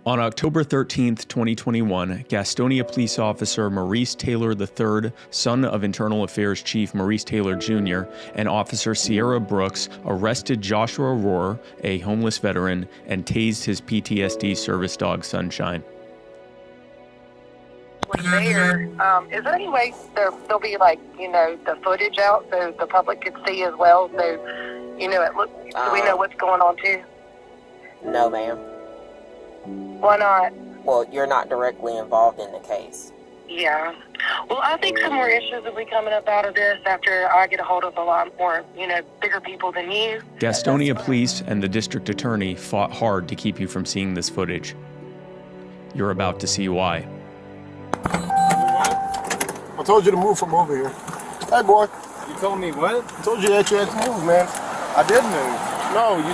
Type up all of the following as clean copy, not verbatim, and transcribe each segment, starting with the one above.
On October 13, 2021, Gastonia police officer Maurice Taylor III, son of Internal Affairs Chief Maurice Taylor Jr., and Officer Sierra Brooks arrested Joshua Rohr, a homeless veteran, and tased his PTSD service dog Sunshine. There, is there any way there'll be the footage out so the public could see as well? So, so we know what's going on too? No, ma'am. Why not? Well, you're not directly involved in the case. Yeah. Well, I think some more issues will be coming up out of this after I get a hold of a lot more, bigger people than you. Gastonia police and the district attorney fought hard to keep you from seeing this footage. You're about to see why. I told you to move from over here. Hey, boy. You told me what? I told you that you had to move, man. I did move. No, you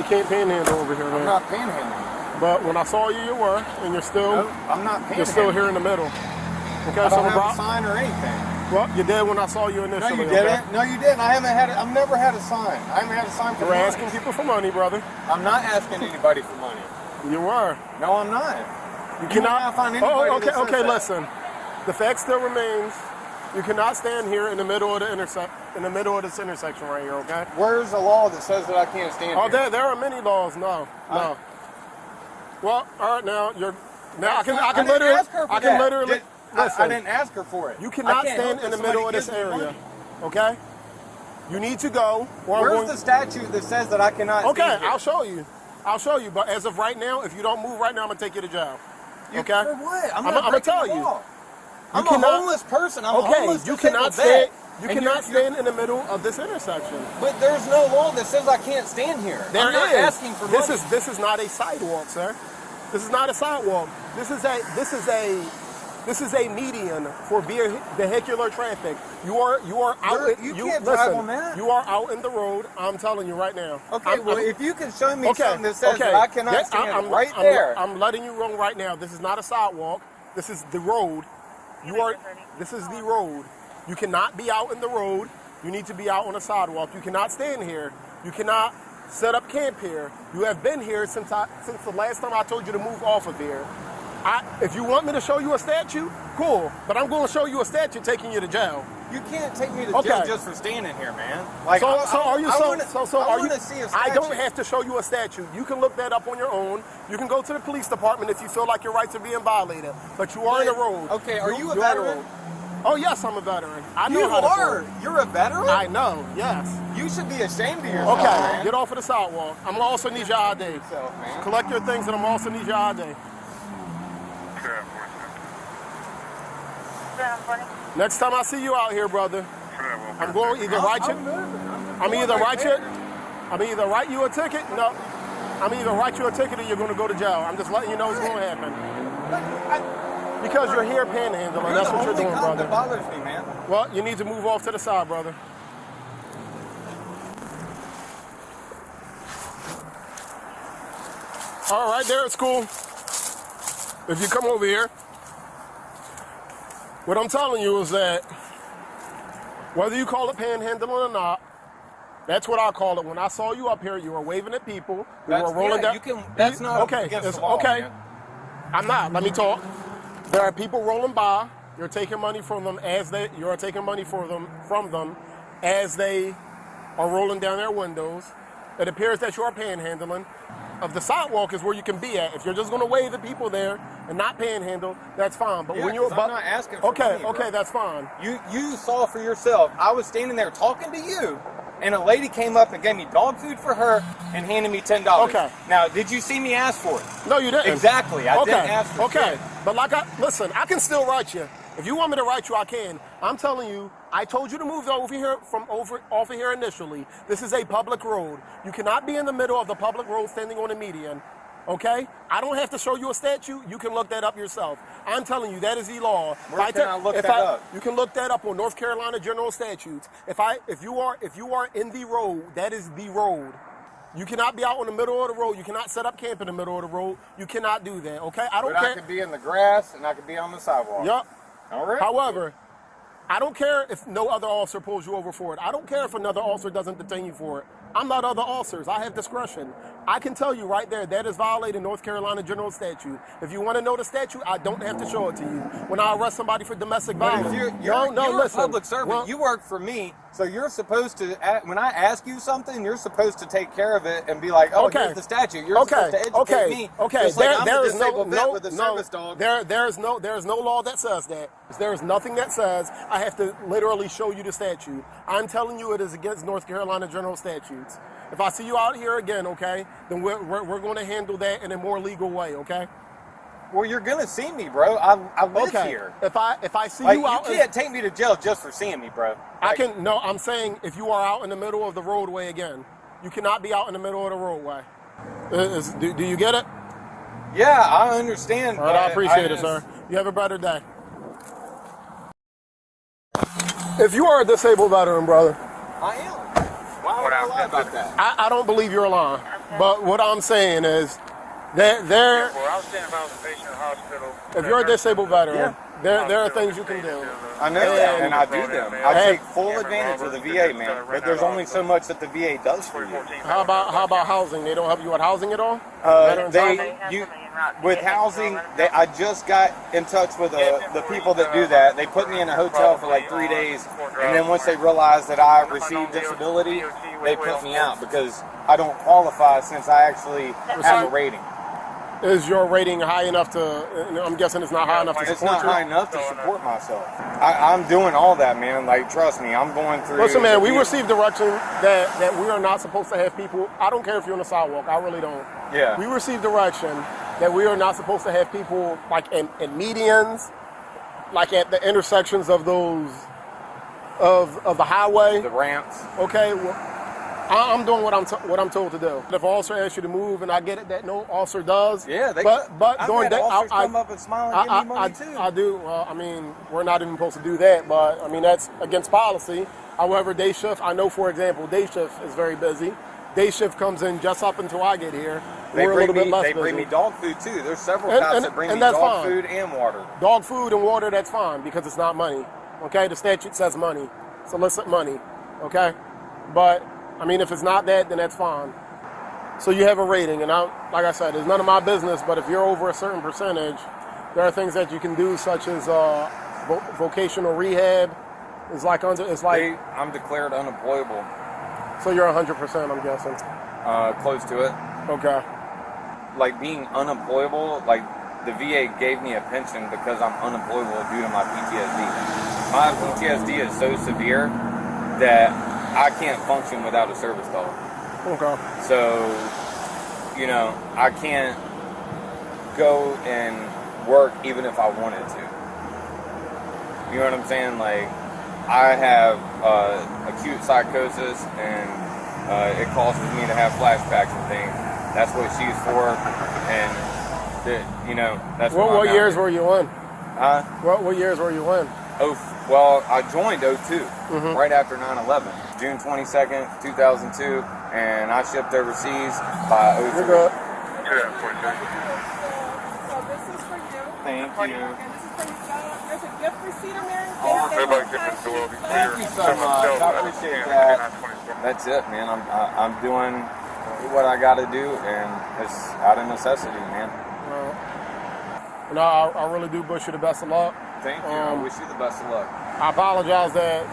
can't panhandle over here, man. I'm not panhandling. But when I saw you, you were, and you're still. No, I'm not panhandling. You're still here in the middle. Okay, I don't have a sign or anything. Well, you did when I saw you initially. No, you didn't. Okay? No, you didn't. I've never had a sign. I haven't had a sign for You're asking people for money, brother. I'm not asking anybody for money. You were. No, I'm not. You cannot find anybody okay, listen. The fact still remains. You cannot stand here in the middle of this intersection right here, okay? Where's the law that says that I can't stand here? There are many laws. No. Well, all right, now I can literally. Listen, I didn't ask her for it. You cannot stand in the middle of this area, okay? You need to go. Where's the statute that says that I cannot? Okay, I'll show you. But as of right now, if you don't move right now, I'm gonna take you to jail. Okay? For what? I'm gonna tell you. I'm a homeless person. I'm a homeless you cannot stand. You cannot stand in the middle of this intersection. But there's no law that says I can't stand here. I'm not asking for money. This is not a sidewalk, sir. This is not a sidewalk. This is a median for vehicular traffic. You are out. You can't drive on that. You are out in the road. I'm telling you right now. Okay, if you can show me something that says that I cannot stand right there. I'm letting you know right now. This is not a sidewalk. This is the road. This is the road. You cannot be out in the road. You need to be out on a sidewalk. You cannot stand here. You cannot set up camp here. You have been here since the last time I told you to move off of here. If you want me to show you a statue, cool. But I'm going to show you a statue taking you to jail. You can't take me to jail just for standing here, man. I want to see a statue. I don't have to show you a statue. You can look that up on your own. You can go to the police department if you feel like your rights are being violated. But you are in the road. Okay, are you a veteran? Oh, yes, I'm a veteran. I know how to drive. You're a veteran? I know, yes. You should be ashamed of yourself, Okay, man. get off of the sidewalk. I'm going to also need your ID. Collect your things and I'm also need your ID. Next time I see you out here, brother, I'm going to either write you. I'm either write you a ticket. No, I'm either write you a ticket or you're going to go to jail. I'm just letting you know what's going to happen. Because you're here panhandling. That's what you're doing, brother. That bothers me, man. Well, you need to move off to the side, brother. All right, there at school. If you come over here. What I'm telling you is that whether you call it panhandling or not, that's what I call it. When I saw you up here, you were waving at people. You were rolling down. That's not against the law, man. I'm not. Let me talk. There are people rolling by. You're taking money from them you're taking money from them as they are rolling down their windows. It appears that you are panhandling. Of the sidewalk is where you can be at. If you're just going to wave at people there and not panhandle, that's fine. But when you're I'm not asking for money, bro. That's fine. You saw for yourself. I was standing there talking to you, and a lady came up and gave me dog food for her and handed me $10. Okay. Now, did you see me ask for it? No, you didn't. Exactly. I didn't ask for it. Okay. But listen, I can still write you. If you want me to write you, I can. I'm telling you, I told you to move over here off of here initially. This is a public road. You cannot be in the middle of the public road standing on a median. Okay? I don't have to show you a statute. You can look that up yourself. I'm telling you, that is the law. Where can I look that up? You can look that up on North Carolina General Statutes. If you are in the road, that is the road. You cannot be out in the middle of the road. You cannot set up camp in the middle of the road. You cannot do that. Okay? I don't care. I could be in the grass and I could be on the sidewalk. Yep. All right. However, I don't care if no other officer pulls you over for it. I don't care if another officer doesn't detain you for it. I'm not other officers. I have discretion. I can tell you right there, that is violating North Carolina General Statute. If you want to know the statute, I don't have to show it to you. When I arrest somebody for domestic violence. You're listen. a public servant. Well, you work for me, so you're supposed to, when I ask you something, you're supposed to take care of it and be like, oh, here's the statute. You're supposed to educate me. Okay, just like there I'm a is disabled vet with a service dog. There is no law that says that. There is nothing that says I have to literally show you the statute. I'm telling you it is against North Carolina General Statutes. If I see you out here again, okay, then we're going to handle that in a more legal way, okay? Well, you're gonna see me, bro. I live here. If I see like, you out, you can't take me to jail just for seeing me, bro. I can. No, I'm saying if you are out in the middle of the roadway again, you cannot be out in the middle of the roadway. Do you get it? Yeah, I understand. All right, I appreciate it, sir. You have a better day. If you are a disabled veteran, brother, I am. Why would I lie about that? I don't believe you're lying. But what I'm saying is that there. Well, I was standing by the patient hospital. If you're a disabled veteran, there are things you can do. I know that, and I do them. I take full advantage of the VA, man. But there's only so much that the VA does for you. How about housing? They don't help you with housing at all? With housing, I just got in touch with the people that do that. They put me in a hotel for like 3 days, and then once they realized that I received disability, they put me out because I don't qualify since I actually have a rating. Is your rating high enough to, I'm guessing it's not high enough to support you? It's not high enough to support myself. I'm doing all that, man. Like, trust me, I'm going through... Listen, man, we received direction that we are not supposed to have people, I don't care if you're on the sidewalk, I really don't. Yeah. We received direction that we are not supposed to have people, like, in medians, like at the intersections of those, of the highway. The ramps. Okay, well, I'm doing what I'm told to do. If an officer asks you to move, and I get it that no officer does. Yeah, but I've during had that, officers come up and smile and give me money too. I do. Well, I mean, we're not even supposed to do that, but I mean that's against policy. However, day shift, I know for example, day shift is very busy. Day shift comes in just up until I get here. We're a little bit less busy. They bring me dog food too. There's several cops that bring me dog food and water. Dog food and water, that's fine because it's not money. Okay, the statute says money, solicit money. Okay, but. I mean, if it's not that, then that's fine. So you have a rating, and like I said, it's none of my business, but if you're over a certain percentage, there are things that you can do, such as vocational rehab. I'm declared unemployable. So you're 100%, I'm guessing. Close to it. Okay. Like being unemployable, like the VA gave me a pension because I'm unemployable due to my PTSD. My PTSD is so severe that I can't function without a service dog. Okay. So, you know, I can't go and work even if I wanted to. You know what I'm saying? Like, I have acute psychosis, and it causes me to have flashbacks and things. That's what she's for, and you know, that's what years were you in? Huh? What years were you in? Well, I joined 02, right after 9/11, June 22nd, 2002, and I shipped overseas by 03. You're good. So this is for you. Thank you. And this is for you. There's a gift receipt in there. Thank you so much. I appreciate that. That's it, man. I'm doing what I got to do, and it's out of necessity, man. No, I really do wish you the best of luck. Thank you. I wish you the best of luck. I apologize that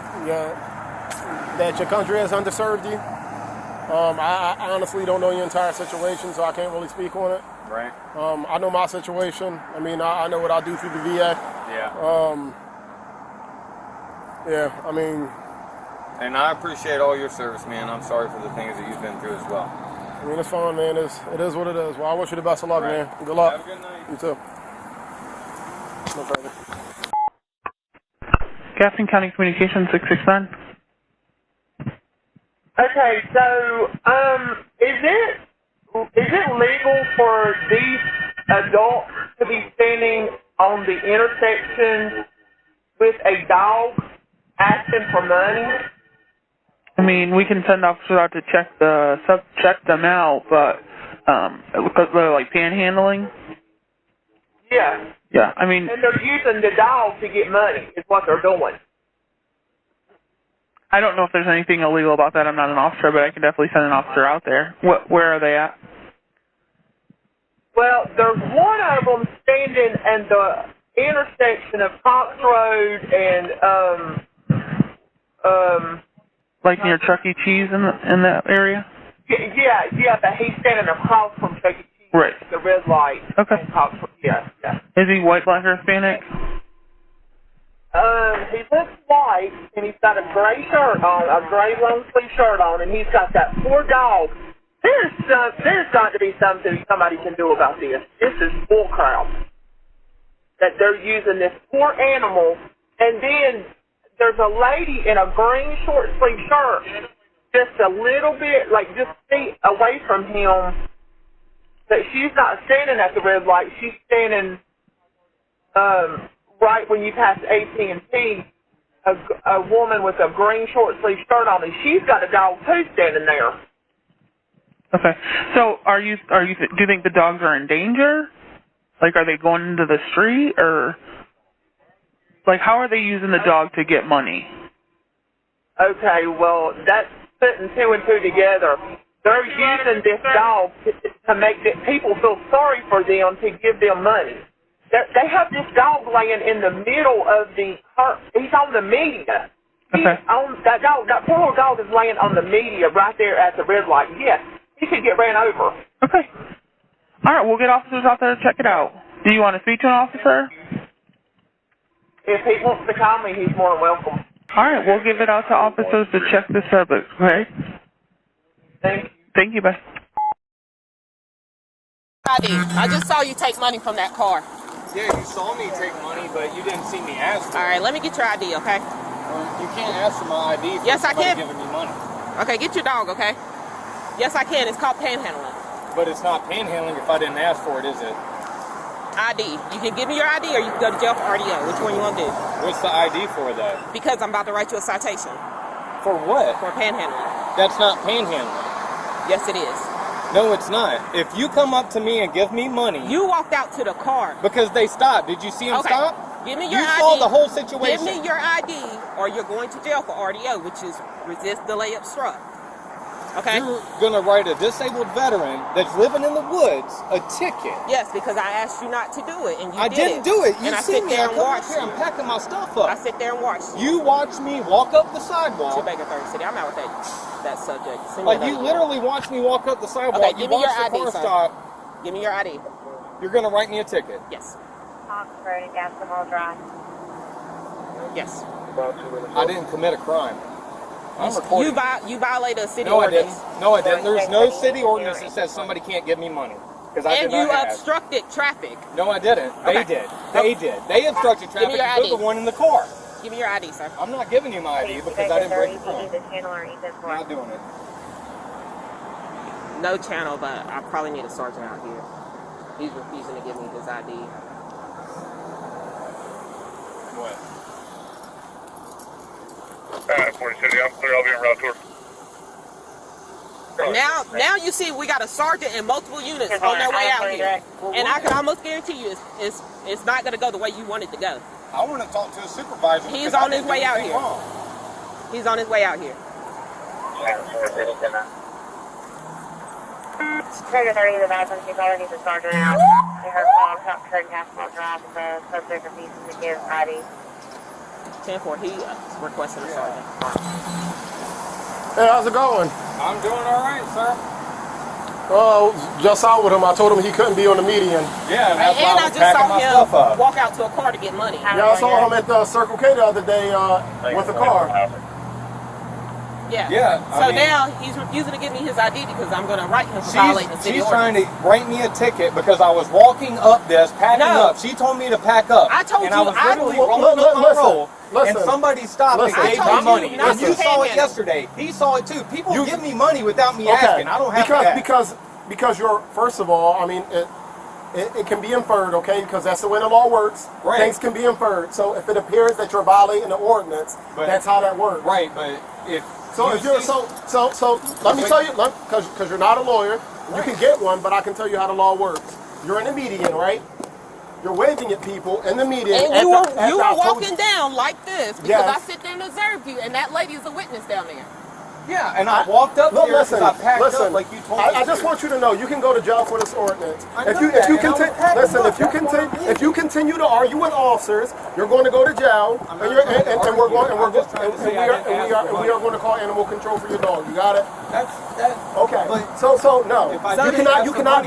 your country has underserved you. I honestly don't know your entire situation, so I can't really speak on it. Right. I know my situation. I mean, I know what I do through the VA. Yeah. Yeah, I mean... And I appreciate all your service, man. I'm sorry for the things that you've been through as well. I mean, it's fine, man. It is what it is. Well, I wish you the best of luck, man. Good luck. Have a good night. You too. No further. Gaston County Communications 669. Okay, so is it legal for these adults to be standing on the intersection with a dog asking for money? I mean, we can send officers out to check them out, but it looks like they're like panhandling. Yeah. Yeah, I mean... And they're using the dog to get money, is what they're doing. I don't know if there's anything illegal about that. I'm not an officer, but I can definitely send an officer out there. Where are they at? Well, there's one of them standing in the intersection of Cox Road and Like near Chuck E. Cheese in that area? Yeah, but he's standing across from Chuck E. Cheese. Right. The red light. Okay. Cox Road. Yeah. Is he white, black, or Hispanic? He looks white, and he's got a gray shirt on, a gray long-sleeve shirt on, and he's got that poor dog. There's got to be something somebody can do about this. This is bullcrap. That they're using this poor animal, and then there's a lady in a green short-sleeve shirt, just a little bit, like just feet away from him, but she's not standing at the red light. She's standing right when you pass AT&T, a woman with a green short-sleeve shirt on, and she's got a dog too standing there. Okay. So, do you think the dogs are in danger? Like, are they going into the street, or like, how are they using the dog to get money? Okay, well, that's putting two and two together. They're using this dog to make people feel sorry for them to give them money. They have this dog laying in the middle of the car. He's on the media. Okay. That poor little dog is laying on the media right there at the red light. Yes, he could get ran over. Okay. All right, we'll get officers out there to check it out. Do you want to speak to an officer? If he wants to call me, he's more than welcome. All right, we'll give it out to officers to check the subject, okay? Thank you, bye. I just saw you take money from that car. Yeah, you saw me take money, but you didn't see me ask for it. All right, let me get your ID, okay? You can't ask for my ID for yes, I somebody can. giving me money. Okay, get your dog, okay? Yes, I can. It's called panhandling. But it's not panhandling if I didn't ask for it, is it? ID. You can give me your ID or you can go to jail for RDO. Which one you want to do? What's the ID for, though? Because I'm about to write you a citation. For what? For panhandling. That's not panhandling. Yes, it is. No, it's not. If you come up to me and give me money... You walked out to the car. Because they stopped. Did you see them stop? Give me your ID. You saw the whole situation. Give me your ID or you're going to jail for RDO, which is resist, delay, obstruct. Okay? You're going to write a disabled veteran that's living in the woods a ticket. Yes, because I asked you not to do it, and you I didn't do it. You and see I sit me. there I and come watch up here. I'm packing my stuff up. I sit there and watch you. You watch me walk up the sidewalk. Baker 30 City. I'm out with that subject. Like, you literally watch me walk up the sidewalk. Okay, give me your ID, sir. Stop. Give me your ID. You're going to write me a ticket? Yes. Oxford and Gasoline Drive. Yes. I didn't commit a crime. I'm recording. You violated a city ordinance. ordinance. No, I didn't. There's no city ordinance that says somebody can't give me money. And you obstructed traffic. No, I didn't. Okay. They did. They obstructed traffic. You're the one in the car. Give me your ID, sir. I'm not giving you my ID because I didn't break the crime. I'm not doing it. No channel, but I probably need a sergeant out here. He's refusing to give me his ID. What? 40 City, I'm clear. I'll be en route tour. Now you see we got a sergeant and multiple units on their way out here. And I can almost guarantee you it's not going to go the way you want it to go. I want to talk to a supervisor. He's on his way out here. He's on his way out here. Trigger 30 of the bathroom, she's already the sergeant out. In her call, top turn, Castle Drive, the subject refuses to give ID. 10-4, he requested a sergeant. Hey, how's it going? I'm doing all right, sir. Just out with him. I told him he couldn't be on the median. Yeah, and that's why And I I was just packing saw my stuff up. him walk out to a car to get money. Yeah, I saw him at the Circle K the other day with a car. Yeah. So now he's refusing to give me his ID because I'm going to write him for violating the city She's ordinance. trying to write me a ticket because I was walking up this, packing up. She told me to pack up. I told and you I was literally rolling up my roll. And somebody stopped and gave me money. And you saw it yesterday. He saw it too. People give me money without me asking. I don't have to ask. Because you're, first of all, I mean, it can be inferred, okay? Because that's the way the law works. Right. Things can be inferred. So if it appears that you're violating the ordinance, that's how that works. Right, but if... So if you're so let me tell you, because you're not a lawyer, you can get one, but I can tell you how the law works. You're in the median, right? You're waving at people in the median. And you were walking down like this because I sit there and observe you, and that lady is a witness down there. Yeah, and I walked up here because I packed listen, up like you told me. I just want you to know you can go to jail for this ordinance. If you continue to argue with officers, you're going to go to jail, and we are going to call animal control for your dog. You got it? Okay. So no, you cannot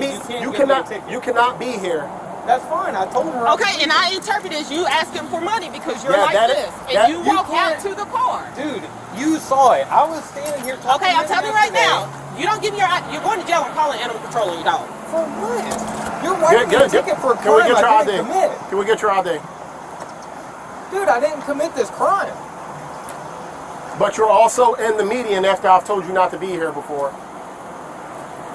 be here. That's fine. I told her. Okay, and I interpret as you asking for money because you're and you walk out to the car. Dude, you saw it. I was standing here talking. Okay, I'm telling you right now. You don't give me you're going to jail and calling animal control on your dog. For what? You're writing me a ticket for a crime I didn't commit. Can we get your ID? Dude, I didn't commit this crime. But you're also in the median after I've told you not to be here before.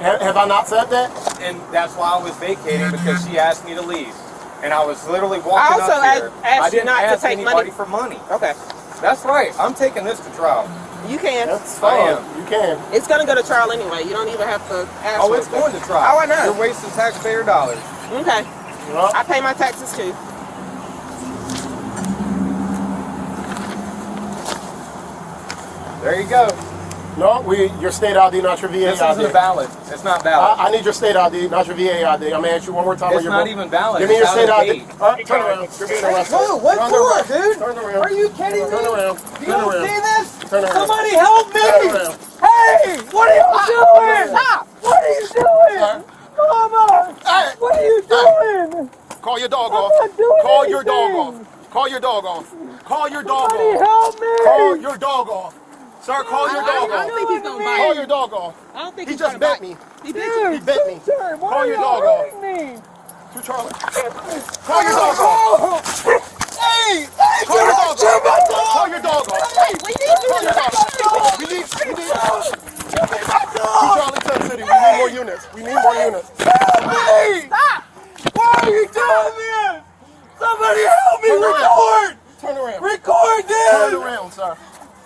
Have I not said that? And that's why I was vacating, because she asked me to leave. And I was literally walking up here. I didn't ask anybody for money. Okay. That's right. I'm taking this to trial. You can. That's fine. You can. It's going to go to trial anyway. You don't even have to ask. Oh, it's going to trial. Oh, I know. You're wasting taxpayer dollars. Okay. I pay my taxes too. There you go. No, your state ID, not your VA ID. This isn't valid. It's not valid. I need your state ID, not your VA ID. I'm going to ask you one more time. It's not even valid. Give me your state ID. Turn around. You're being arrested. Whoa, what for, dude? Turn around. Are you kidding me? Turn around. Do you see this? Turn around. Somebody help me! Turn around. Hey! What are you doing? Stop! What are you doing? Come on! Hey. What are you doing? Call your dog off. not doing Call your dog anything. off. Call your dog off. Call your dog Somebody off. help me! Call your dog off. Sir, call your dog I off. don't think he's going to bite. Call your dog off. I don't think He he's just gonna bit bite. me. He bit He you. bit me. Call your dog off. Me? To Charlie. Call your dog off. Hey! Call your dog off. Call your dog off. Hey, we need you Call to your dog off. We need to Charlie, Tech City. We need more units. We need more units. Hey! Stop! Why are you doing this? Somebody help me! Turn around. Record! Turn around. Record this! Turn around, sir.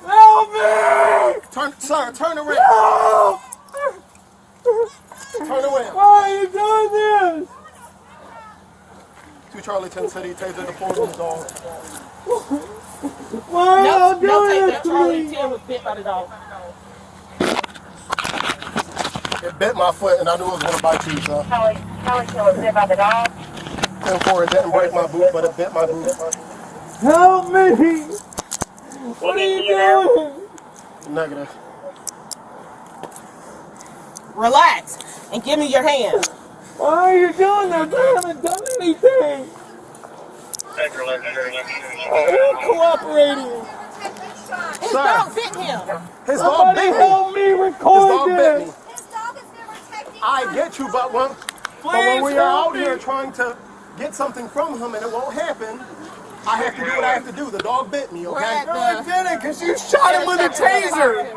Help me! Turn around. Help! Turn around. Why are you doing this? To Charlie, Tech City. Taser the portal dog. Why are you No, doing take this that. to Charlie me? 10 was bit by the dog. It bit my foot, and I knew it was going to bite you, sir. Charlie was bit by the dog. 10-4, it didn't break my boot, but it bit my boot. Help me! What are you doing? Negative. Relax and give me your hand. Why are you doing this? I haven't done anything. I'm cooperating. His Sir. dog bit him. His dog Somebody bit me. help me His record dog bit this. me. His dog is never taking I get you, but when we are out here trying to get something from him and it won't happen, I have to do what I have to do. The dog bit me, okay? No, I didn't, because you shot him with a taser.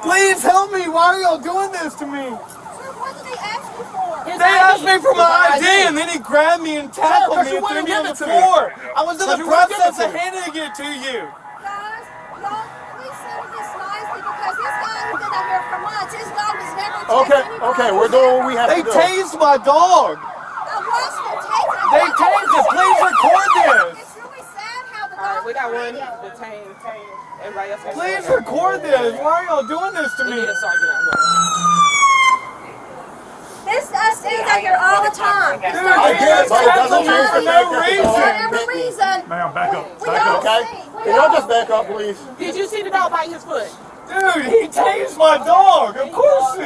Please help me. Why are y'all doing this to me? What did they ask you for? His They asked me for my ID. ID, and then he grabbed me and tackled me Sir, and threw me on the because you wouldn't give it to me. floor. I was in Because the you wouldn't give it process to of me. handing it to you. Guys, y'all, please settle this nicely because this guy has been out here for months. His dog has never taken anybody. Okay, we're doing what we have They to do. tased my dog. I watched them take it. They tased it. Please record this. It's really sad how the All right, dog we got one detained. Everybody else. Please record this. Why are y'all doing this to We me? need a sergeant out here. This us stands out here all the time. Dude, I they get it, but it doesn't tackled me change for the no fact that the dog For reason. whatever bit me. reason, Ma'am, back up. we Back all up. Okay? see. Can y'all just back up, please? Did you see the dog bite his foot? Dude, he tased my dog. Of course.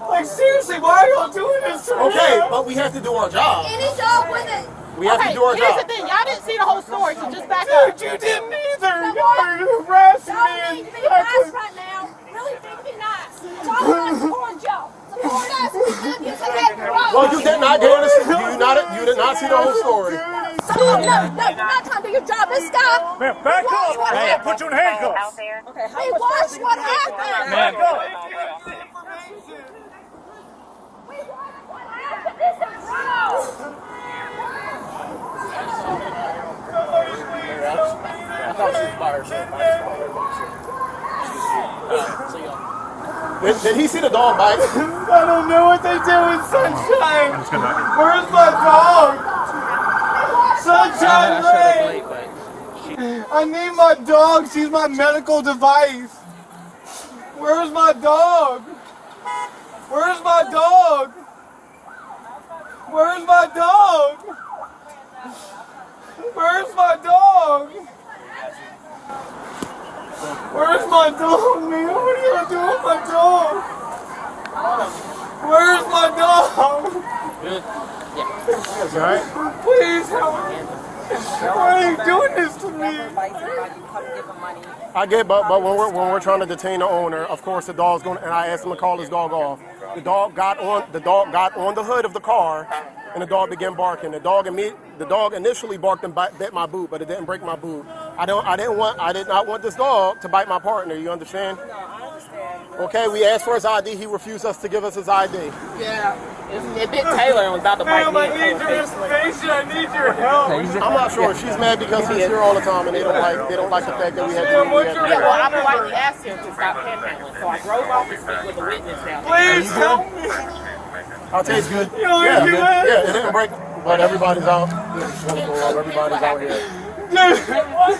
Like, seriously, why are y'all doing this to me? Okay, but we have to do our job. Any dog with it. We have to do our here's job. the thing. Y'all didn't see the whole story, so just back up. Dude, you didn't either. Y'all harassing me Don't and need to be nice right now. Really need to be nice. It's all about support Joe. Support us. We love you to that grow. Well, you did not hear this. You did not see the whole story. No, you're not trying to do your job. This guy. Ma'am, back watch up. what Hey, happened. put you in handcuffs. Okay, He watched what happened. Back up. We watched what happened. This is wrong. Did he see the dog bite? I don't know what they do in Sunshine. Where's my dog? Sunshine Ray. I need my dog. She's my medical device. Where's my dog? Where's my dog? Where's my dog? Where's my dog? Where's my dog, man? What are you gonna do with my dog? Where's my dog? Good. Yeah. Right? Please help me. Why are you doing this to me? I get, but when we're trying to detain the owner, of course the dog's going. And I asked him to call his dog off. The dog got on the hood of the car, and the dog began barking. The dog initially barked and bit my boot, but it didn't break my boot. I did not want this dog to bite my partner. You understand? No, I understand. Okay, we asked for his ID. He refused us to give us his ID. Yeah. It bit Taylor and was about to bite me. I need your information. I need your help. I'm not sure. She's mad because he's here all the time, and they don't like the fact that we had to. Yeah, well, I politely asked him to stop panhandling, so I drove off to speak with the witness down there. Please help me. Our taste good. Yeah, it didn't break, but everybody's out. Everybody's out here.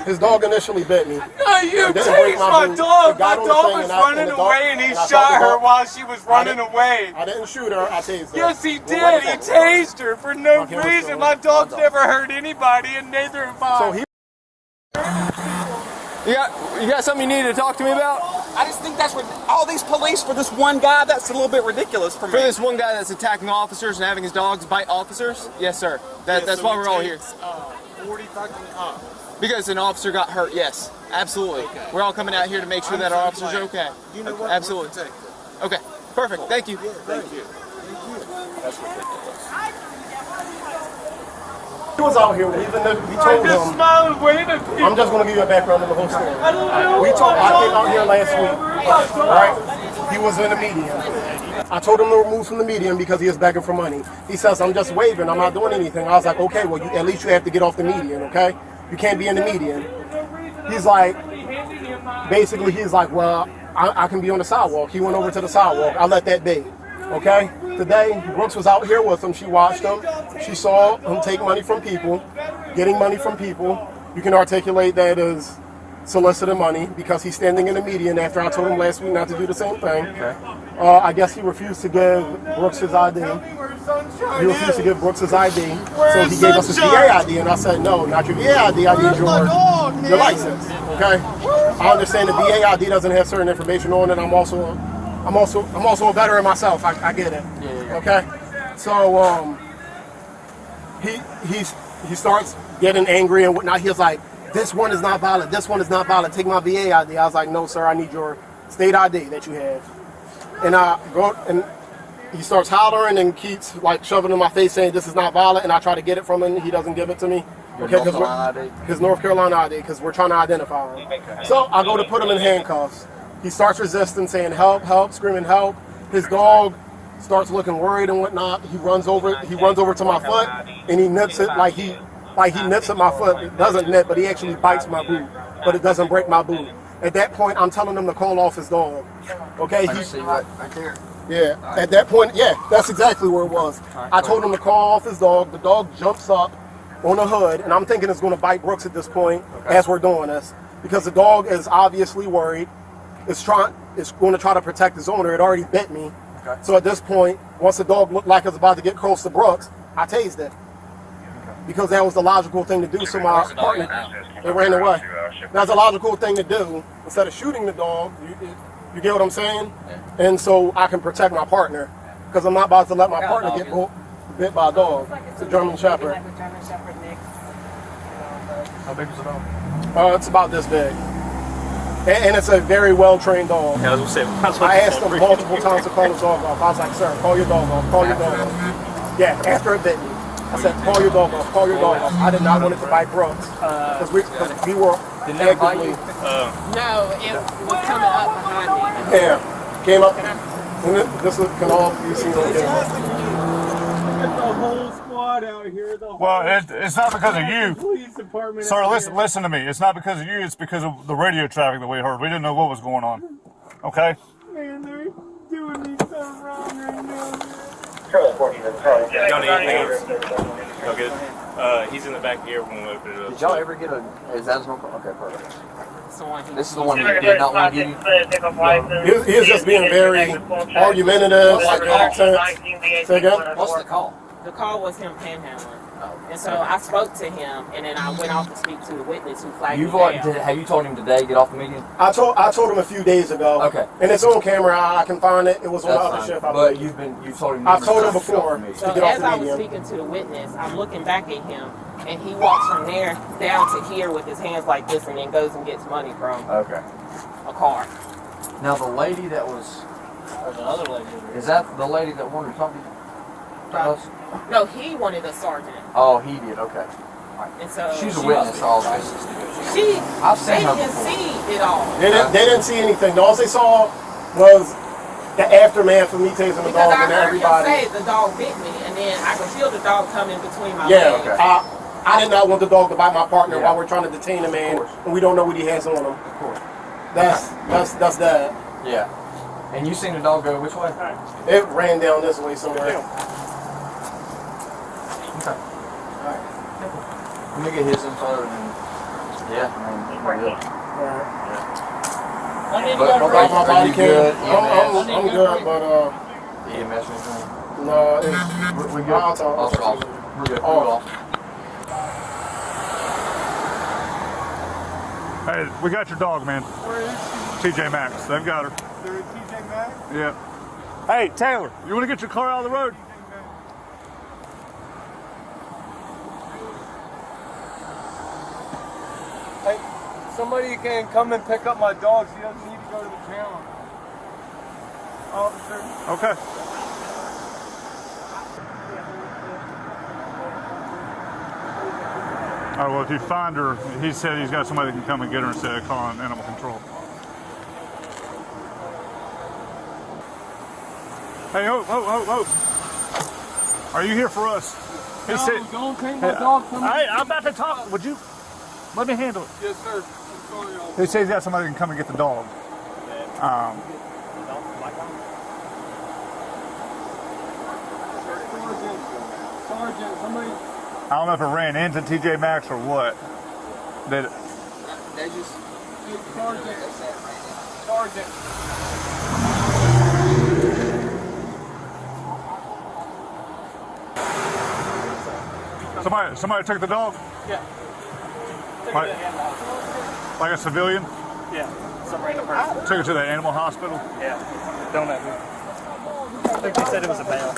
His dog initially bit me. No, you tased my dog. My dog was running away, and he shot her while she was running away. I didn't shoot her. I tased her. Yes, he did. He tased her for no reason. My dog's never hurt anybody, and neither have I. So he. You got something you need to talk to me about? I just think that's all these police for this one guy. That's a little bit ridiculous for me. For this one guy that's attacking officers and having his dogs bite officers? Yes, sir. That's why we're all here. 40 fucking cops. Because an officer got hurt, yes. Absolutely. Okay. We're all coming out here to make sure that our officers are okay. You know what? Absolutely. Okay. Perfect. Thank you. Thank you. That's ridiculous. He was out here. We told him. I'm just going to give you a background of the whole story. I came out here last week. Right? He was in the median. I told him to remove from the median because he was begging for money. He says, I'm just waving. I'm not doing anything. I was like, okay, well, at least you have to get off the median, okay? You can't be in the median. He's like, basically, he's like, well, I can be on the sidewalk. He went over to the sidewalk. I let that be, okay? Today, Brooks was out here with him. She watched him. She saw him take money from people, getting money from people. You can articulate that as soliciting money because he's standing in the median after I told him last week not to do the same thing. Okay. I guess he refused to give Brooks his ID. He refused to give Brooks his ID, so he gave us his VA ID, and I said, no, not your VA ID, I need your license, okay? I understand the VA ID doesn't have certain information on it. I'm also a veteran myself. I get it. Okay. So he starts getting angry and whatnot. He was like, this one is not valid. This one is not valid. Take my VA ID. I was like, no, sir. I need your state ID that you have. And I go and he starts hollering and keeps like shoving in my face saying this is not valid. And I try to get it from him. He doesn't give it to me. Okay, his North Carolina ID because we're trying to identify him. So I go to put him in handcuffs. He starts resisting, saying help, help, screaming help. His dog starts looking worried and whatnot. He runs over to my foot and he nips it like he nips at my foot. It doesn't nip, but he actually bites my boot, but it doesn't break my boot. At that point, I'm telling him to call off his dog. Okay, right there. Yeah, at that point, yeah, that's exactly where it was. I told him to call off his dog. The dog jumps up on the hood, and I'm thinking it's going to bite Brooks at this point as we're doing this because the dog is obviously worried. It's going to try to protect his owner. It already bit me. Okay. So at this point, once the dog looked like it was about to get close to Brooks, I tased it. Because that was the logical thing to do. So my partner, it ran away. That's a logical thing to do. Instead of shooting the dog, you get what I'm saying? Yeah. And so I can protect my partner. Because I'm not about to let my partner get bit by a dog. It's a German Shepherd. How big is the dog? It's about this big. And it's a very well-trained dog. Yeah, I asked him multiple times to call his dog off. I was like, sir, call your dog off, call your dog off. Yeah, after it bit me. I said, call your dog off, call your dog off. I did not want it to bite Brooks. Because we were actively... No, it was coming up behind me. Yeah, came up. And this can all be seen on camera. The whole squad out here. Well, it's not because of you. Police department. Sir, listen to me. It's not because of you. It's because of the radio traffic that we heard. We didn't know what was going on. Okay? Man, they're doing me so wrong right now. Y'all need anything else? Y'all good? He's in the back here when we open it up. Did y'all ever get a... Is that his okay, perfect. That's the one. This is the one he did not want to give you? He was just being very argumentative. Say again? What's the call? The call was him panhandling. And so I spoke to him, and then I went off to speak to the witness who flagged me down. Have you told him today, get off the median? I told him a few days ago. Okay. And it's on camera. I can find it. It was on the other shift. But you've told him. I've told him before. So as I was speaking to the witness, I'm looking back at him, and he walks from there down to here with his hands like this, and then goes and gets money from a car. Now the lady that was. There's another lady. Is that the lady that wanted to talk to you? No, he wanted a sergeant. Oh, he did. Okay. And so she's a witness. All this. I've seen her didn't see it all. They didn't see anything. All they saw was the aftermath of me tasing the dog and everybody. Because I heard him say the dog bit me, and then I could feel the dog coming between my legs. Okay. I did not want the dog to bite my partner while we're trying to detain a man, and we don't know what he has on him. Of course. That's that. Yeah. And you seen the dog go which way? It ran down this way somewhere. Okay. Alright. Let me get his info and then, yeah, I mean, we're good. Alright. But my body cam, I'm good, but EMS or anything? No, we're good. I'll talk. We're good. Off. Hey, we got your dog, man. Where is she? TJ Maxx. They've got her. They're at TJ Maxx? Yeah. Hey, Taylor, you want to get your car out of the road? Hey, somebody can come and pick up my dog. She doesn't need to go to the town. Officer. Okay. All right, well, if you find her, he said he's got somebody that can come and get her instead of calling animal control. Hey, oh. Are you here for us? He said, don't take my dog from me. Hey, I'm about to talk. Would you let me handle it? Yes, sir. I'm sorry, officer. He says he's got somebody that can come and get the dog. Sergeant, somebody. I don't know if it ran into TJ Maxx or what. Did it? They just. Sergeant. Somebody took the dog? Yeah. Like a civilian? Yeah. Some random person. Took it to the animal hospital? Yeah. Don't have it. I think they said it was a male.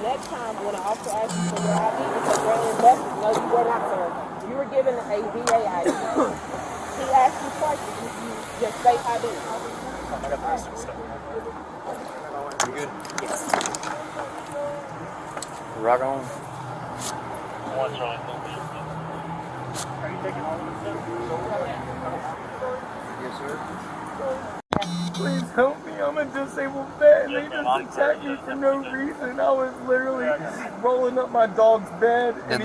Next time when an officer asks you for your ID, because you're an investor, no, you were not, sir. You were given a VA ID. He asked you questions, you just say ID. I got the rest of the stuff. You good? Yes. Rock on. What's wrong? Are you taking all of this Yes, sir. Please help me. I'm a disabled vet and they just attacked me for no reason. I was literally rolling up my dog's bed. Did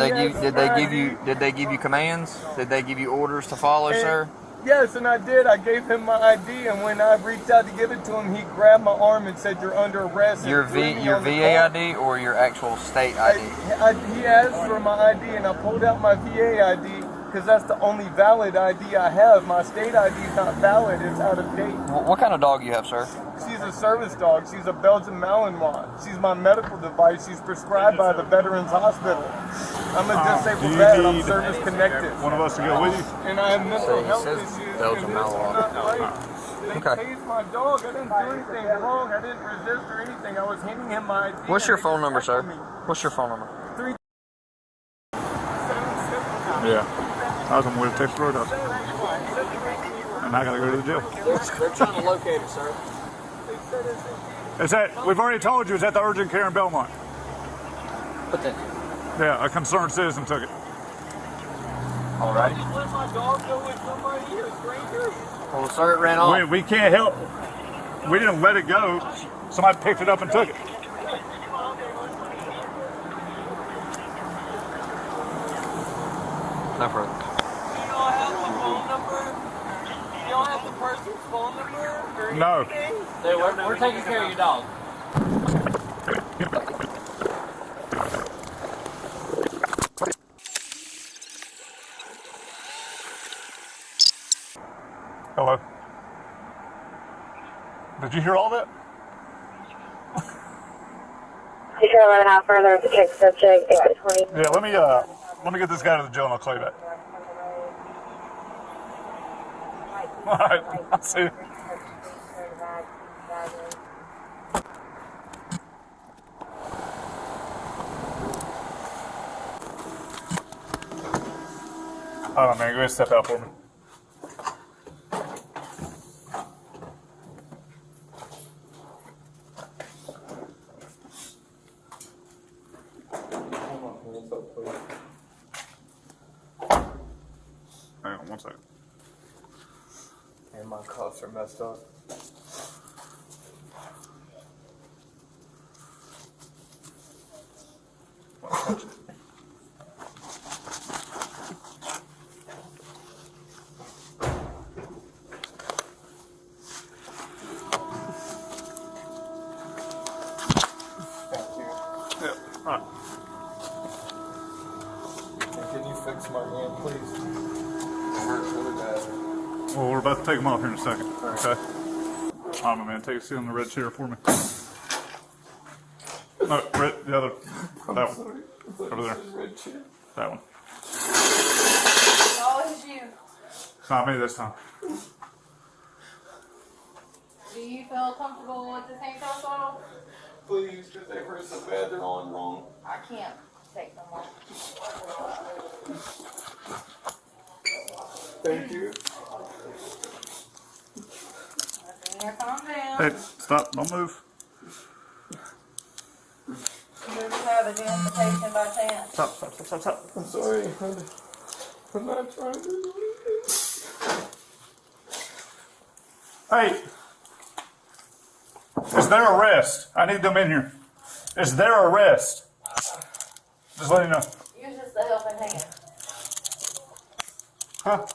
they give you commands? Did they give you orders to follow, sir? Yes, and I did. I gave him my ID, and when I reached out to give it to him, he grabbed my arm and said, "You're under arrest." Your VA ID or your actual state ID? He asked for my ID, and I pulled out my VA ID because that's the only valid ID I have. My state ID is not valid. It's out of date. What kind of dog you have, sir? She's a service dog. She's a Belgian Malinois. She's my medical device. She's prescribed by the Veterans Hospital. I'm a disabled vet. I'm service connected. One of us to go with you? And I have mental health issues. Belgian Malinois. They tased my dog. I didn't do anything wrong. I didn't resist or anything. I was handing him my ID. What's your phone number, sir? What's your phone number? Yeah. I was on my way to Texas Roadhouse. And I gotta go to the jail. They're trying to locate it, sir. We've already told you it's at the urgent care in Belmont. Put that. Yeah, a concerned citizen took it. All right. Let my dog go with somebody, a stranger? Well, sir, it ran off. We can't help. We didn't let it go. Somebody picked it up and took it. No further. You don't have the phone number? You don't have the person's phone number or No. anything? Hey, we're taking care of your dog. Did you hear all that? Take care 11 out further, check subject, exit 20. Yeah, let me get this guy to the jail and I'll call you back. All right, I'll see you. Hold on, man. Go ahead and step out for me. Hang on 1 second. And my cuffs are messed up. Fix my hand, please. It hurts really bad. Well, we're about to take them off here in a second. Okay. All right, my man. Take a seat on the red chair for me. No, red. The other. That one. Over there. That one. It's always you. It's not me this time. Do you feel comfortable with the handcuffs on? Please, because they hurt so bad, they're on wrong. I can't take them off. Thank you. Here, calm down. Hey, stop. Don't move. You just have identification by chance. Stop. I'm sorry. I'm not trying to do anything. Hey. It's their arrest. I need them in here. It's their arrest. Just let you know. Use just the helping hand. Huh?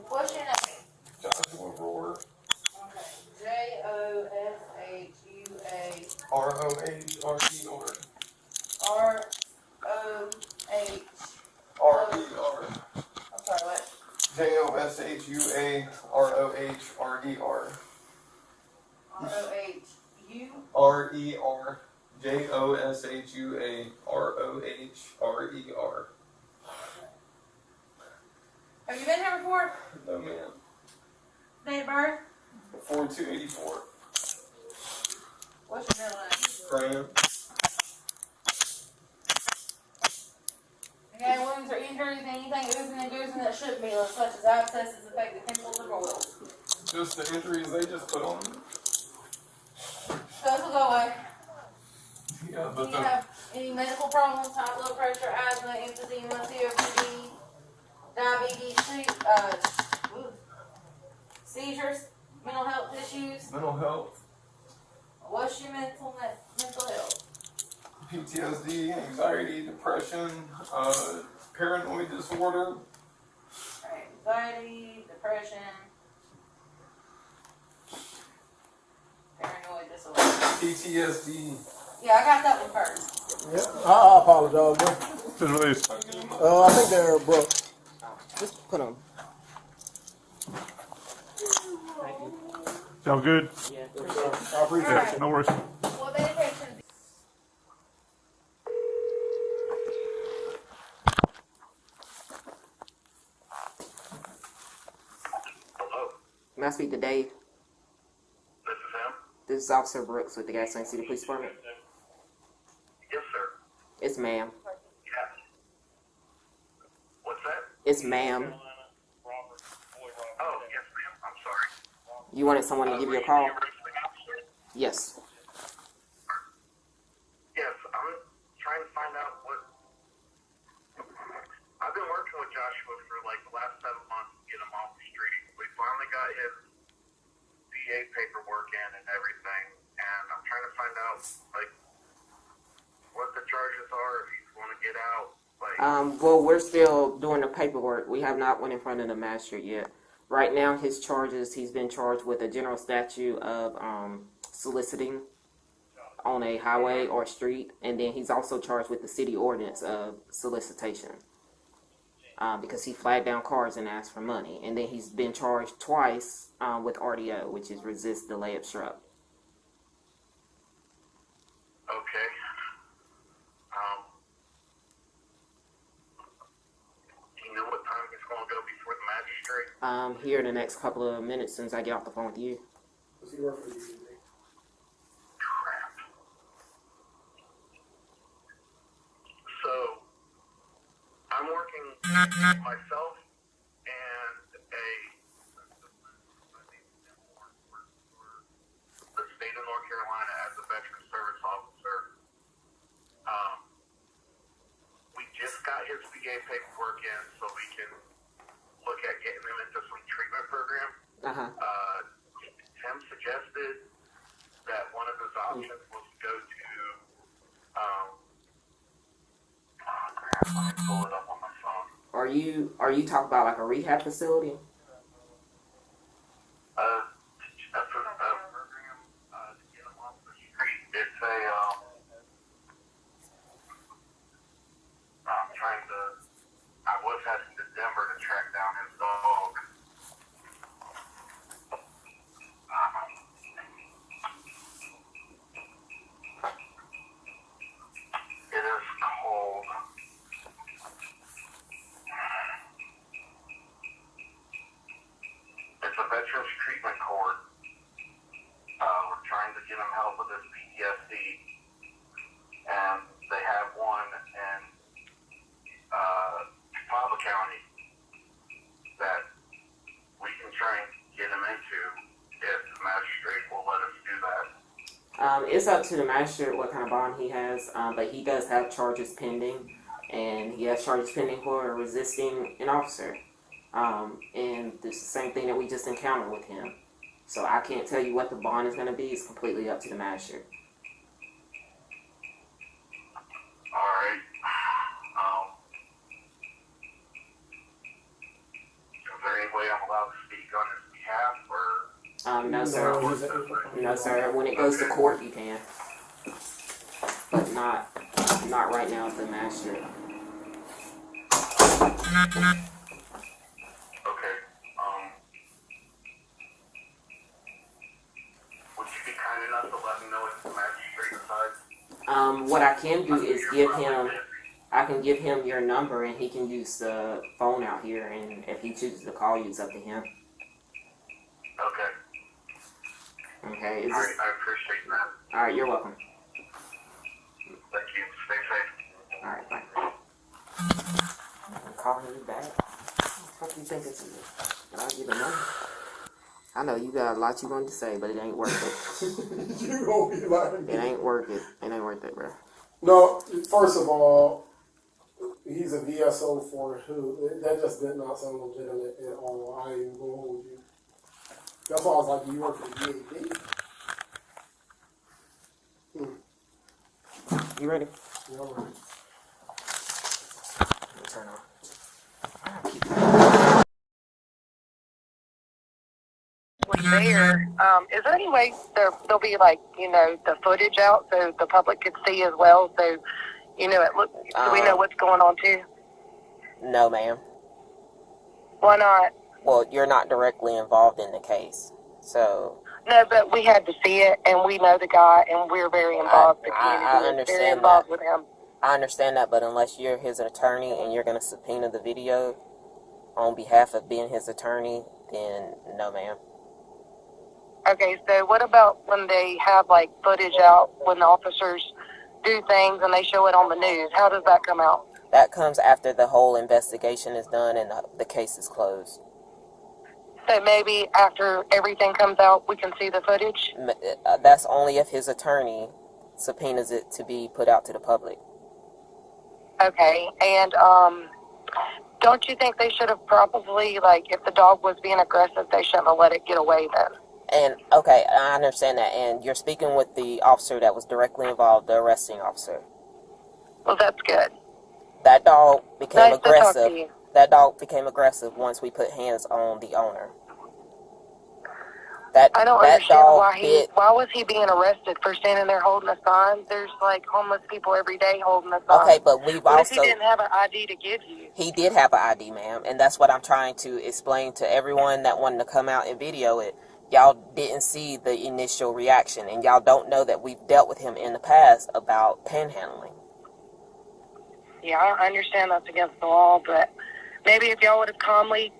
What's your name? Joshua Rohr. Okay. Joshua. Rohr. ROHR. I'm sorry, what? JOSHUAROHRER. ROHU. RER. JOSHUAROHRER. Have you been here before? No, man. Date of birth? 4284. What's your middle name? Graham. Okay, wounds or injuries, anything oozing and goozing that shouldn't be, such as abscesses, affected pimples, or boils. Just the injuries they just put on me. Those will go away. Yeah, Do you have any medical problems, high blood pressure, asthma, emphysema, COPD, diabetes, seizures, mental health issues? Mental health. What's your mental health? PTSD, anxiety, depression, paranoid disorder. Anxiety, depression, paranoid disorder. PTSD. Yeah, I got that one first. Yeah, I apologize, bro. Just release. I think they're broke. Just put them. Y'all good? Yeah. I appreciate it. No worries. Well, medication. May I speak to Dave? This is him? This is Officer Brooks with the Gasoline City Police Department. Yes, sir. It's ma'am. Yes. What's that? It's ma'am. Oh, yes, ma'am. I'm sorry. You wanted someone to give you a call? Yes. Yes, I'm trying to find out what... I've been working with Joshua for like the last 7 months to get him off the street. We finally got his DA paperwork in and everything, and I'm trying to find out, like, what the charges are, if he's going to get out. Like, Well, we're still doing the paperwork. We have not went in front of the magistrate yet. Right now, his charges, he's been charged with a general statute of soliciting on a highway or street, and then he's also charged with the city ordinance of solicitation. because he flagged down cars and asked for money. And then he's been charged twice with RDO, which is resist, delay, obstruct. Okay. Do you know what time he's going to go before the magistrate? Here in the next couple of minutes since I get off the phone with you. Does he work for you? Crap. So, I'm working myself and the state of North Carolina as a veteran service officer. We just got his VA paperwork in so we can look at getting him into some treatment program. Tim suggested that one of his options was to go to, let me pull it up on my phone. Are you talking about like a rehab facility? That's a program to get him off the street. It's a, I'm trying to, I was heading to Denver to track down his dog. It is called, it's a veterans treatment court. We're trying to get him help with his PTSD, and they have one in Catawba County that we can try and get him into if the magistrate will let us do that. It's up to the magistrate what kind of bond he has, but he does have charges pending, and he has charges pending for resisting an officer. And it's the same thing that we just encountered with him. So I can't tell you what the bond is going to be. It's completely up to the magistrate. All right. Is there any way I'm allowed to speak on his behalf, or? No, sir. No, sir. When it goes to court, you can, but not right now at the magistrate. Okay. Would you be kind enough to let me know if the magistrate decides? What I can do is I can give him your number and he can use the phone out here, and if he chooses to call you, it's up to him. Okay. Okay. All right, I appreciate that. Alright, you're welcome. Thank you. Stay safe. Alright, bye. I'm calling you back. What the fuck do you think this is? And I'll give him money. I know you got a lot you wanted to say, but it ain't worth it. You gonna be like, it ain't worth it. It ain't worth it, bro. No, first of all, he's a VSO for who? That just did not sound legitimate at all. I ain't even gonna hold you. That's why I was like, you work for the VA. You ready? Yeah, I'm ready. Turn on. There, is there any way there'll be like, the footage out so the public could see as well? So, so we know what's going on too? No, ma'am. Why not? Well, you're not directly involved in the case, so. No, but we had to see it, and we know the guy, and we're very involved. I understand very involved with him. I understand that, but unless you're his attorney and you're going to subpoena the video on behalf of being his attorney, then no, ma'am. Okay, so what about when they have, like, footage out when the officers do things and they show it on the news? How does that come out? That comes after the whole investigation is done and the case is closed. So maybe after everything comes out, we can see the footage? That's only if his attorney subpoenas it to be put out to the public. Okay, and don't you think they should have probably, like, if the dog was being aggressive, they shouldn't have let it get away then? And, okay, I understand that. And you're speaking with the officer that was directly involved, the arresting officer. Well, that's good. That dog became Nice to talk to aggressive. you. That dog became aggressive once we put hands on the owner. I don't understand why was he being arrested for standing there holding a sign? There's like homeless people every day holding a sign. Okay, but we've what also... if he didn't have an ID to give you? He did have an ID, ma'am, and that's what I'm trying to explain to everyone that wanted to come out and video it. Y'all didn't see the initial reaction, and y'all don't know that we've dealt with him in the past about panhandling. Yeah, I understand that's against the law, but maybe if y'all would have calmly,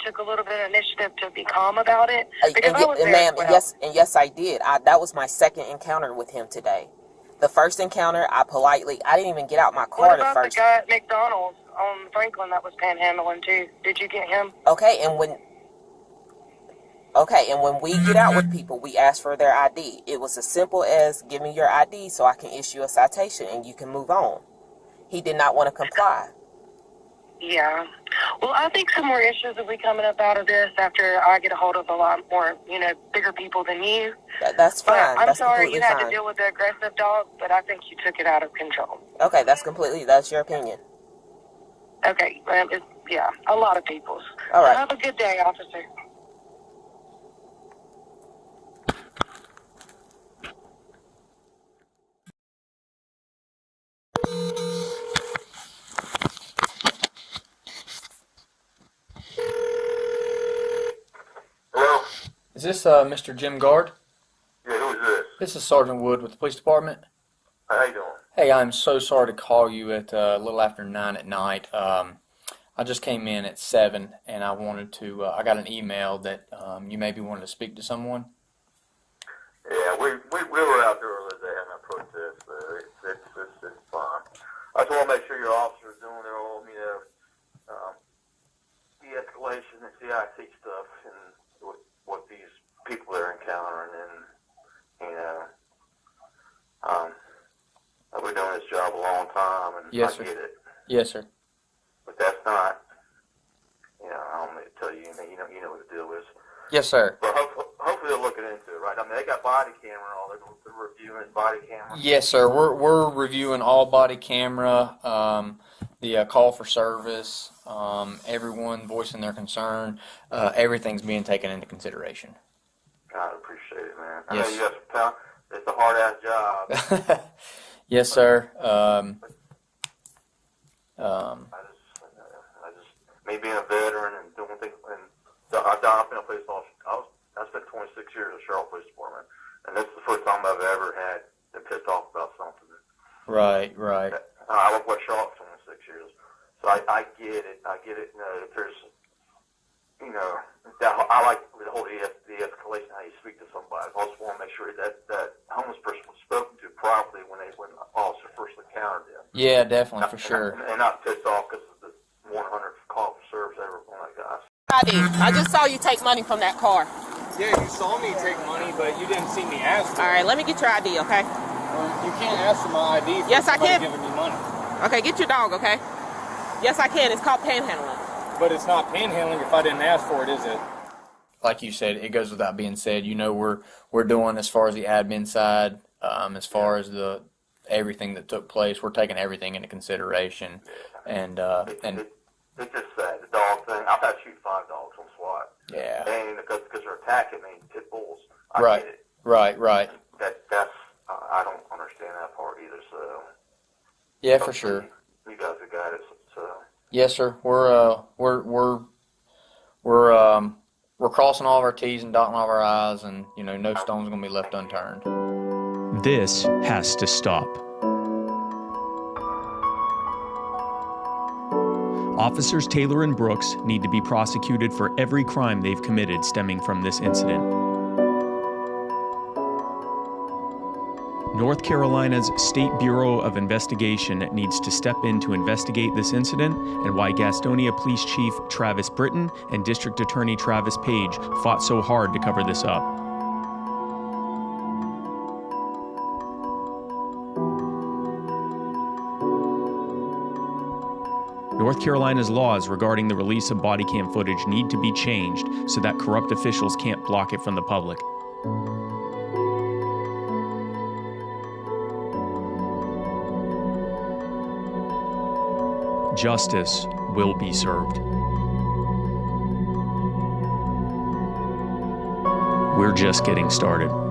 took a little bit of initiative to be calm about it. Because I was there ma'am, as well. yes, I did. That was my second encounter with him today. The first encounter, I didn't even get out my car What about the guy at McDonald's on Franklin that was panhandling too? Did you get him? Okay, and when we get out with people, we ask for their ID. It was as simple as, give me your ID so I can issue a citation and you can move on. He did not want to comply. Yeah. Well, I think some more issues will be coming up out of this after I get a hold of a lot more, bigger people than you. That's fine. But I'm that's sorry you had fine. to deal with the aggressive dog, but I think you took it out of control. Okay, that's your opinion. Okay, it's a lot of people's. All right. So have a good day, officer. Hello? Is this Mr. Jim Guard? Yeah, who is this? This is Sergeant Wood with the police department. How you doing? Hey, I'm so sorry to call you at a little after 9 at night. I just came in at 7, and I wanted to. I got an email that you maybe wanted to speak to someone. Yeah, we were out there earlier today having a protest. It's fine. I just want to make sure your officers are doing their own, de-escalation and CIT stuff and what these people they're encountering, and I've been doing this job a long time, and Yes, I sir. get it. Yes, sir. But that's not, I don't need to tell you anything. You know what the deal is. Yes, sir. But hopefully they're looking into it, right? I mean, they got body camera and all. They're reviewing body camera. Yes, sir. We're reviewing all body camera, the call for service, everyone voicing their concern. Everything's being taken into consideration. God, I appreciate it, man. Yes. I know you got some talent. It's a hard-ass job. Yes, sir. I just, me being a veteran and doing things, and I've been a police officer. I spent 26 years at Charlotte Police Department, and this is the first time I've ever been pissed off about something. Right. I worked with Charlotte for 26 years, so I get it. If there's, I like the whole de-escalation, how you speak to somebody. I just want to make sure that homeless person was spoken to properly when the officer first encountered them. Yeah, definitely, for sure. And not pissed off because of the 100th call for service ever one of that guys. I just saw you take money from that car. Yeah, you saw me take money, but you didn't see me ask for it. All right, let me get your ID, okay? You can't ask for my ID for Yes, I somebody can. giving me money. Okay, get your dog, okay? Yes, I can. It's called panhandling. But it's not panhandling if I didn't ask for it, is it? Like you said, it goes without being said. We're doing as far as the admin side, as far as everything that took place. We're taking everything into consideration, and It's just sad, the dog thing. I've had to shoot 5 dogs on SWAT. Yeah. And because they're attacking me, pit bulls. I Right. get it. Right. That's I don't understand that part either. So. Yeah, for sure. You guys have got it. So. Yes, sir. We're crossing all of our T's and dotting all of our I's, and no stone's gonna be left unturned. This has to stop. Officers Taylor and Brooks need to be prosecuted for every crime they've committed stemming from this incident. North Carolina's State Bureau of Investigation needs to step in to investigate this incident and why Gastonia Police Chief Travis Britton and District Attorney Travis Page fought so hard to cover this up. North Carolina's laws regarding the release of body cam footage need to be changed so that corrupt officials can't block it from the public. Justice will be served. We're just getting started.